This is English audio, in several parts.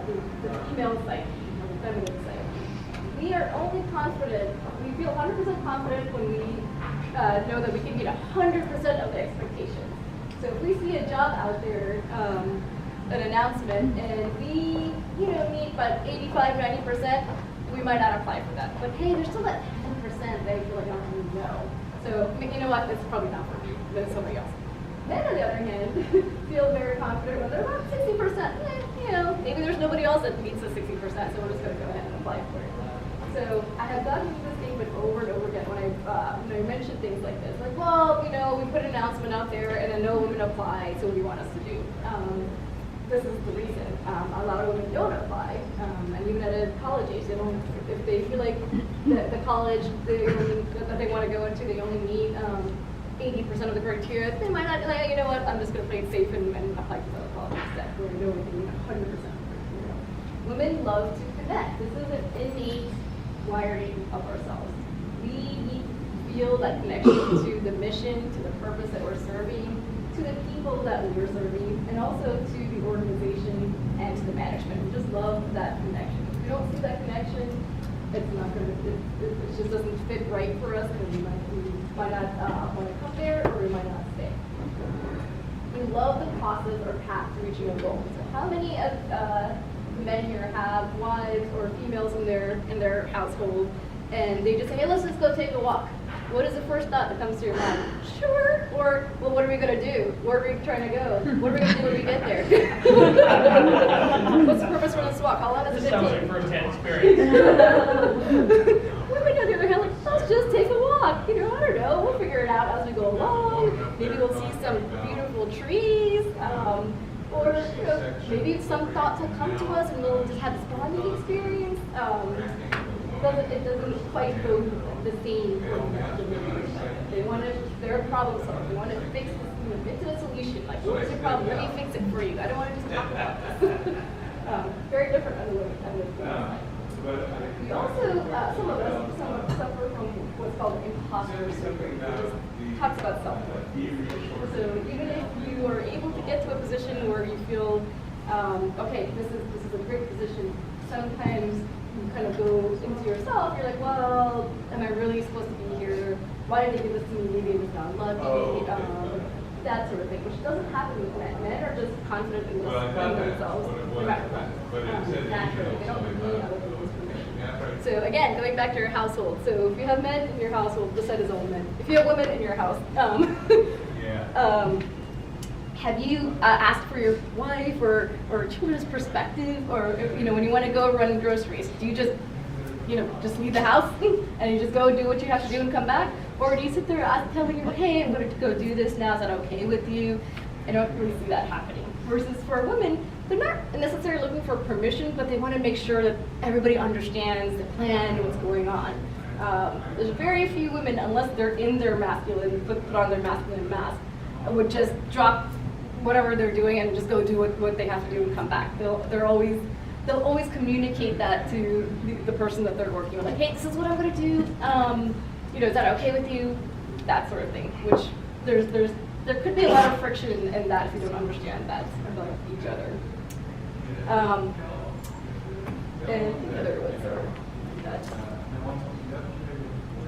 the female site, or the feminine site. We are only confident, we feel 100% confident when we know that we can meet 100% of the expectations. So if we see a job out there, an announcement, and we, meet about 85, 90%, we might not apply for that. But hey, there's still that 10% that I feel like I don't really know. So you know what, it's probably not for me, but it's somebody else. Men, on the other hand, feel very confident when they're about 60%. Maybe there's nobody else that meets the 60%, so we're just going to go ahead and apply for it. So I have gotten this statement over and over again when I mention things like this. Like, well, we put an announcement out there and then no women apply, so what do you want us to do? This is the reason. A lot of women don't apply, and even at a college age, they don't. If they feel like the college that they want to go into, they only need 80% of the criteria, they might not. Like, you know what? I'm just going to play it safe and apply to the college instead, where I know we can meet 100% of the criteria. Women love to connect. This is an innate wiring of ourselves. We need to feel that connection to the mission, to the purpose that we're serving, to the people that we're serving, and also to the organization and to the management. We just love that connection. If we don't see that connection, it's not going to, it just doesn't fit right for us, and we might not want to come there, or we might not stay. We love the process or path to reaching a goal. So how many of men here have wives or females in their household, and they just say, hey, let's just go take a walk? What is the first thought that comes to your mind? Sure. Or, well, what are we going to do? Where are we trying to go? What are we going to do when we get there? What's the purpose for this walk? How long does it take? Sounds like first-hand experience. Women, on the other hand, like, let's just take a walk. I don't know. We'll figure it out as we go along. Maybe we'll see some beautiful trees. Or maybe some thoughts will come to us and we'll just have this bonding experience. It doesn't quite go the same for the women. They want to, they're a problem solver. They want to fix this, get to the solution. Like, what is your problem? Let me fix it for you. I don't want to just talk about this. Very different on the women's side. We also, some of us suffer from what's called imposter syndrome, which just talks about self-worth. So even if you are able to get to a position where you feel, okay, this is a great position, sometimes you kind of go into yourself, you're like, well, am I really supposed to be here? Why did they give this to me? Maybe I just got lucky, that sort of thing, which doesn't happen with men. Men are just confident in themselves, no matter what. Naturally, they don't need other people's permission. So again, going back to your household. So if you have men in your household, this side is all men. If you have women in your house, have you asked for your wife or children's perspective, or when you want to go run groceries, do you just leave the house and you just go do what you have to do and come back, or do you sit there telling your, hey, I'm going to go do this now? Is that okay with you? I don't really see that happening. Versus for women, they're not necessarily looking for permission, but they want to make sure that everybody understands the plan and what's going on. There's very few women, unless they're in their masculine, put on their masculine mask, would just drop whatever they're doing and just go do what they have to do and come back. They'll always communicate that to the person that they're working with, like, hey, this is what I'm going to do. Is that okay with you? That sort of thing. Which there could be a lot of friction in that if you don't understand that about each other. And the other ones are that.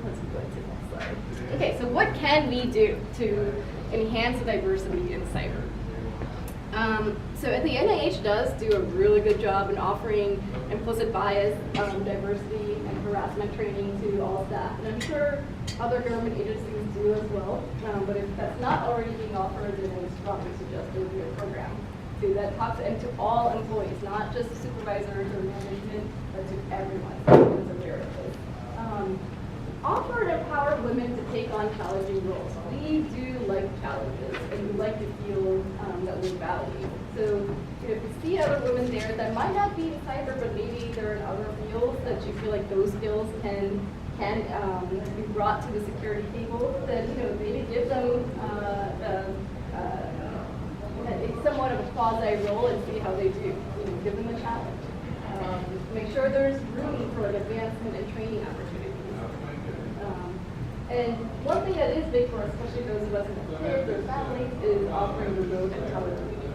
Let's go to the next slide. Okay, so what can we do to enhance the diversity in cyber? So the NIH does do a really good job in offering implicit bias, diversity, and harassment training to all staff. And I'm sure other government agencies do as well. But if that's not already being offered, then I would strongly suggest there would be a program that talks to all employees, not just supervisors or management, but to everyone who is aware of this. Offer and empower women to take on challenging roles. We do like challenges, and we like to feel that we're valued. So if you see other women there that might not be in cyber, but maybe they're in other fields that you feel like those skills can be brought to the security table, then maybe give them somewhat of a quasi role and see how they do. Give them a challenge. Make sure there's room for advancement and training opportunities. And one thing that is big for us, especially those of us in the kids or families, is offering remote and teleworking.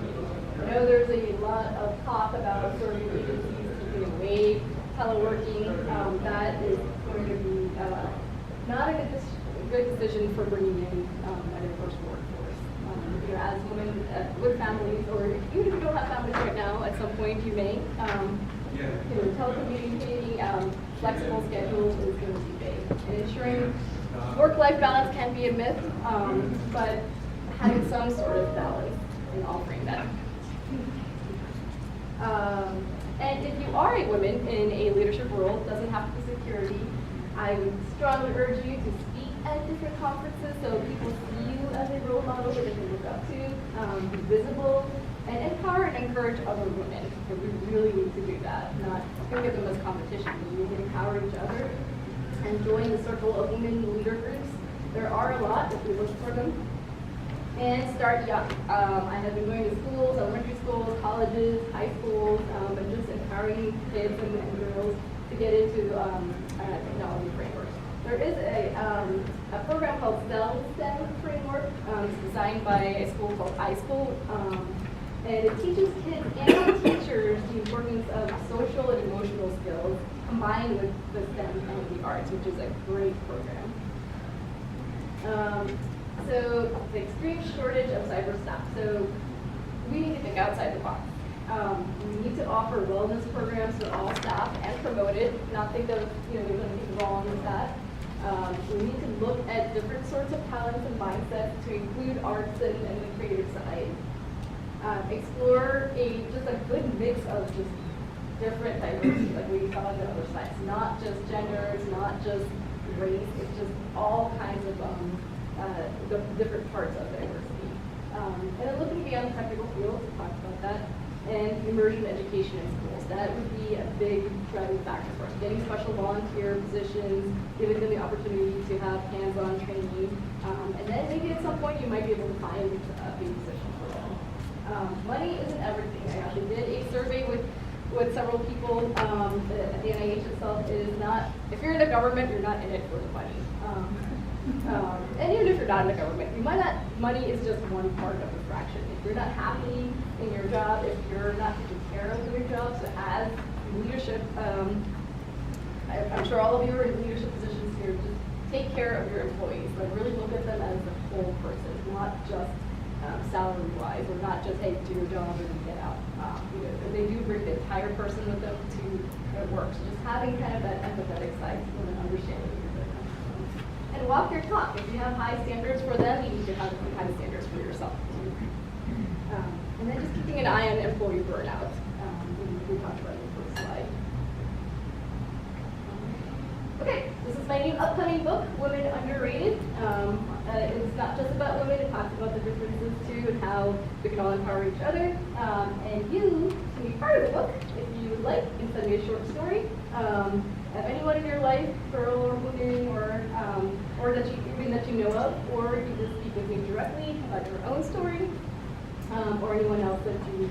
I know there's a lot of talk about sort of agencies taking away teleworking. That is going to be not a good decision for bringing in a diverse workforce. As women with families, or even if you don't have families right now, at some point you may. Telecommunicating, flexible schedules is going to be big. And ensuring work-life balance can be a myth, but having some sort of balance in offering that. And if you are a woman in a leadership role, it doesn't have to be security. I would strongly urge you to speak at different conferences so people see you as a role model that they can look up to, be visible, and empower and encourage other women. So we really need to do that, not think of them as competition. We need to empower each other and join the circle of women leader groups. There are a lot if we look for them. And start young. I have been going to schools, elementary schools, colleges, high schools, and just empowering kids and girls to get into technology frameworks. There is a program called STEM framework. It's designed by a school called iSchool. And it teaches kids and teachers the importance of social and emotional skills combined with the STEM and the arts, which is a great program. So the extreme shortage of cyber staff. So we need to think outside the box. We need to offer wellness programs for all staff and promote it, not think of, there's anything wrong with that. We need to look at different sorts of talents and mindsets to include arts and the creative side. Explore just a good mix of just different diversity, like we saw on the other sides. Not just genders, not just race, it's just all kinds of the different parts of diversity. And then looking beyond the technical fields, we talked about that, and immersion education in schools. That would be a big driving factor for us. Getting special volunteer positions, giving them the opportunity to have hands-on training, and then maybe at some point you might be able to find a big position for them. Money isn't everything. I actually did a survey with several people at the NIH itself. It is not, if you're in the government, you're not in it for the money. And even if you're not in the government, money is just one part of the fraction. If you're not happy in your job, if you're not taking care of your job, so as leadership, I'm sure all of you are in leadership positions here, just take care of your employees. Like really look at them as a whole person, not just salary-wise, or not just, hey, do your job and get out. They do bring the entire person with them to their work. So just having kind of that empathetic side to them and understanding and walk your talk. If you have high standards for them, you need to have high standards for yourself. And then just keeping an eye on employee burnout. We talked about it in the first slide. Okay, this is my new upcoming book, Women Underrated. It's not just about women, it talks about the differences too and how we can all empower each other. And you can be part of the book if you would like. You can send me a short story. Of anyone in your life, girl or woman, or that you know of, or you can just speak with me directly about your own story, or anyone else that you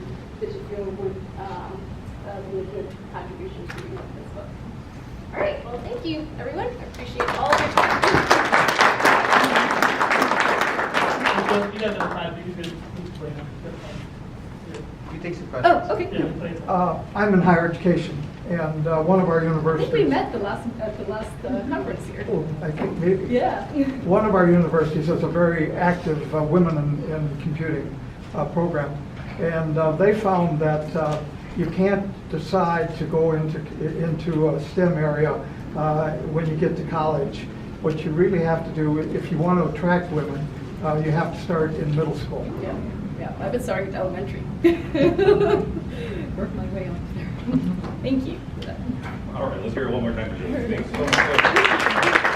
feel would be a good contribution to this book. All right, well, thank you, everyone. I appreciate all of your time. You guys have time, you could explain them. You take some questions. Oh, okay. Yeah, I'm in higher education, and one of our I universities. think we met at the last conference here. Oh, I think maybe. Yeah. One of our universities has a very active women in computing program, and they found that you can't decide to go into a STEM area when you get to college. What you really have to do, if you want to attract women, you have to start in middle school. Yeah. I've been starting at elementary. Work my way up there. Thank you. All right, let's hear it one more time. Thanks so much.